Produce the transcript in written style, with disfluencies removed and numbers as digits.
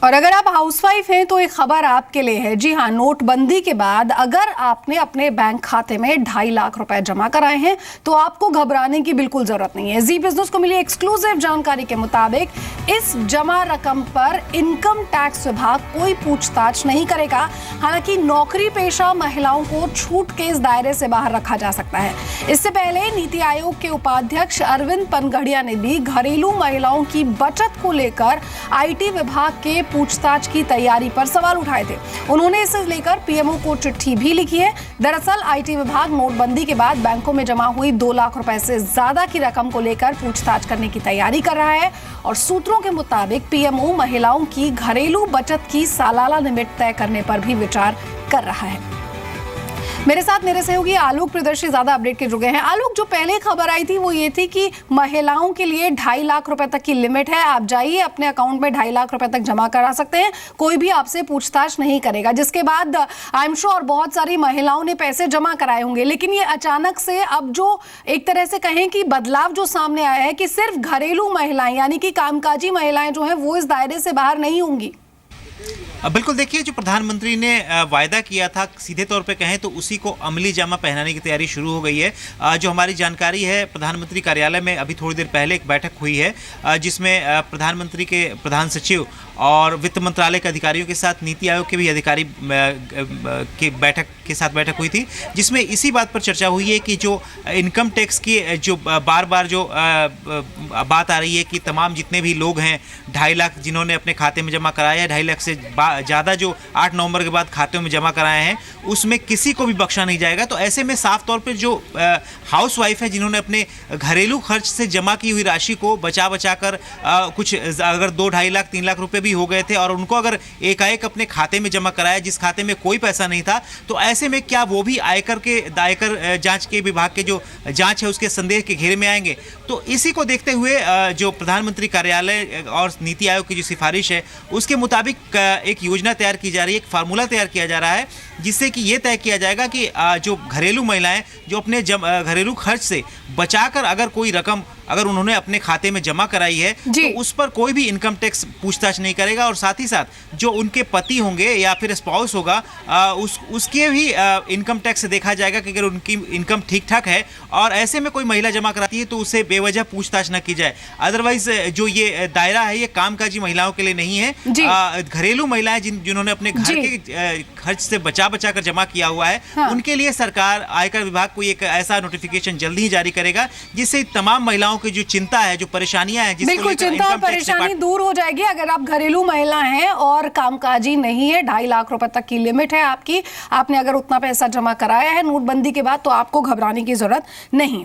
और अगर आप हाउसवाइफ हैं तो एक खबर आपके लिए है। जी हाँ, नोटबंदी के बाद अगर आपने अपने बैंक खाते में 2.5 लाख रुपए जमा कराए हैं तो आपको घबराने की बिल्कुल जरूरत नहीं है। जी बिजनेस को मिली एक्सक्लूसिव जानकारी के मुताबिक इस जमा रकम पर इनकम टैक्स विभाग कोई पूछताछ नहीं करेगा। हालांकि नौकरी पेशा महिलाओं को छूट के इस दायरे से बाहर रखा जा सकता है। इससे पहले नीति आयोग के उपाध्यक्ष अरविंद पनगड़िया ने भी घरेलू महिलाओं की बचत को लेकर IT विभाग के पूछताछ की तैयारी पर सवाल उठाए थे। उन्होंने इसे लेकर पीएमओ को चिट्ठी भी लिखी है। दरअसल IT विभाग नोटबंदी के बाद बैंकों में जमा हुई 2 लाख रुपए से ज्यादा की रकम को लेकर पूछताछ करने की तैयारी कर रहा है और सूत्रों के मुताबिक पीएमओ महिलाओं की घरेलू बचत की सालाना लिमिट तय करने पर भी विचार कर रहा है। मेरे साथ मेरे सहयोगी आलोक प्रदर्शी ज्यादा अपडेट के जुड़े हैं। आलोक, जो पहले खबर आई थी वो ये थी कि महिलाओं के लिए 2.5 लाख रुपए तक की लिमिट है। आप जाइए अपने अकाउंट में 2.5 लाख रुपए तक जमा करा सकते हैं, कोई भी आपसे पूछताछ नहीं करेगा। जिसके बाद आई एम श्योर बहुत सारी महिलाओं ने पैसे जमा कराए होंगे, लेकिन ये अचानक से अब जो एक तरह से कहें कि बदलाव जो सामने आया है कि सिर्फ घरेलू महिलाएं यानी कि कामकाजी महिलाएं जो है वो इस दायरे से बाहर नहीं होंगी। बिल्कुल, देखिए, जो प्रधानमंत्री ने वायदा किया था, सीधे तौर पे कहें तो उसी को अमली जामा पहनाने की तैयारी शुरू हो गई है। जो हमारी जानकारी है, प्रधानमंत्री कार्यालय में अभी थोड़ी देर पहले एक बैठक हुई है जिसमें प्रधानमंत्री के प्रधान सचिव और वित्त मंत्रालय के अधिकारियों के साथ नीति आयोग के भी अधिकारी की बैठक हुई थी, जिसमें इसी बात पर चर्चा हुई है कि जो इनकम टैक्स की जो बार बार जो बात आ रही है कि तमाम जितने भी लोग हैं 2.5 लाख जिन्होंने अपने खाते में जमा कराया है, 2.5 लाख से ज़्यादा जो 8 नवंबर के बाद खाते में जमा कराए हैं उसमें किसी को भी बख्शा नहीं जाएगा। तो ऐसे में साफ तौर पे जो हाउस वाइफ है जिन्होंने अपने घरेलू खर्च से जमा की हुई राशि को बचा कर कुछ अगर 2-2.5 लाख 3 लाख रुपए भी हो गए थे और उनको अगर एकाएक अपने खाते में जमा कराया जिस खाते में कोई पैसा नहीं था, तो ऐसे में क्या वो भी आयकर जांच के विभाग के जो जांच है उसके संदेह के घेरे में आएंगे? तो इसी को देखते हुए जो प्रधानमंत्री कार्यालय और नीति आयोग की जो सिफारिश है उसके मुताबिक एक योजना तैयार की जा रही है, एक फार्मूला तैयार किया जा रहा है जिससे कि ये तय किया जाएगा कि जो घरेलू महिलाएं जो अपने घरेलू खर्च से बचाकर अगर कोई रकम अगर उन्होंने अपने खाते में जमा कराई है तो उस पर कोई भी इनकम टैक्स पूछताछ नहीं करेगा और साथ ही साथ जो उनके पति होंगे या फिर स्पाउस होगा उसके भी इनकम टैक्स से देखा जाएगा कि अगर उनकी इनकम ठीक ठाक है और ऐसे में कोई महिला जमा कराती है तो उससे बेवजह पूछताछ न की जाए। अदरवाइज जो ये दायरा है ये कामकाजी महिलाओं के लिए नहीं है। घरेलू महिलाएं जिन्होंने अपने घर के खर्च से बचा कर जमा किया हुआ है उनके लिए सरकार आयकर विभाग को एक ऐसा नोटिफिकेशन जल्दी ही जारी करेगा जिससे तमाम महिलाओं की जो चिंता है, जो परेशानियां हैं, बिल्कुल चिंता और परेशानी दूर हो जाएगी। अगर आप घरेलू महिला हैं और कामकाजी नहीं है, 2.5 लाख रुपए तक की लिमिट है आपकी, आपने अगर उतना पैसा जमा कराया है नोटबंदी के बाद तो आपको घबराने की जरूरत नहीं।